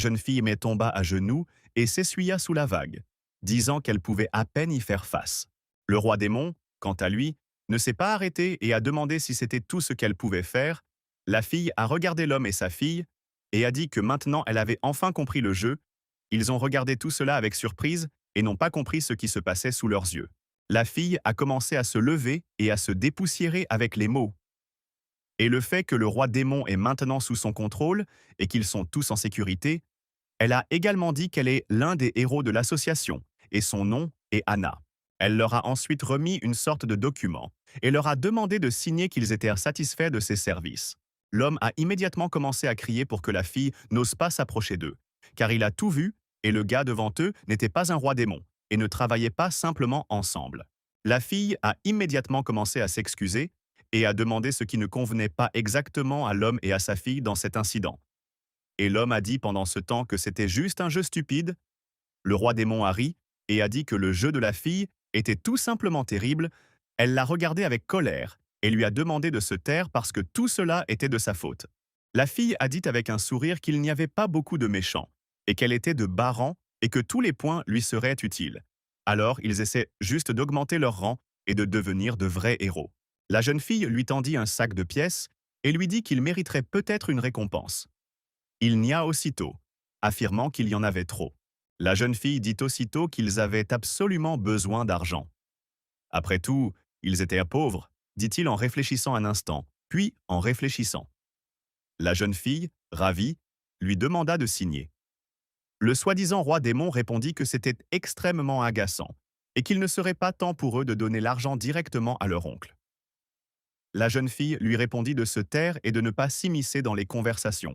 La jeune fille mais tomba à genoux et s'essuya sous la vague, disant qu'elle pouvait à peine y faire face. Le roi démon, quant à lui, ne s'est pas arrêté et a demandé si c'était tout ce qu'elle pouvait faire. La fille a regardé l'homme et sa fille et a dit que maintenant elle avait enfin compris le jeu. Ils ont regardé tout cela avec surprise et n'ont pas compris ce qui se passait sous leurs yeux. La fille a commencé à se lever et à se dépoussiérer avec les mots. Et le fait que le roi démon est maintenant sous son contrôle et qu'ils sont tous en sécurité, elle a également dit qu'elle est l'un des héros de l'association, et son nom est Anna. Elle leur a ensuite remis une sorte de document, et leur a demandé de signer qu'ils étaient satisfaits de ses services. L'homme a immédiatement commencé à crier pour que la fille n'ose pas s'approcher d'eux, car il a tout vu, et le gars devant eux n'était pas un roi démon, et ne travaillait pas simplement ensemble. La fille a immédiatement commencé à s'excuser, et a demandé ce qui ne convenait pas exactement à l'homme et à sa fille dans cet incident. Et l'homme a dit pendant ce temps que c'était juste un jeu stupide. Le roi démon a ri et a dit que le jeu de la fille était tout simplement terrible. Elle l'a regardé avec colère et lui a demandé de se taire parce que tout cela était de sa faute. La fille a dit avec un sourire qu'il n'y avait pas beaucoup de méchants et qu'elle était de bas rang et que tous les points lui seraient utiles. Alors ils essaient juste d'augmenter leur rang et de devenir de vrais héros. La jeune fille lui tendit un sac de pièces et lui dit qu'il mériterait peut-être une récompense. Il nia aussitôt, affirmant qu'il y en avait trop. La jeune fille dit aussitôt qu'ils avaient absolument besoin d'argent. Après tout, ils étaient pauvres, dit-il en réfléchissant un instant, puis en réfléchissant. La jeune fille, ravie, lui demanda de signer. Le soi-disant roi démon répondit que c'était extrêmement agaçant et qu'il ne serait pas temps pour eux de donner l'argent directement à leur oncle. La jeune fille lui répondit de se taire et de ne pas s'immiscer dans les conversations.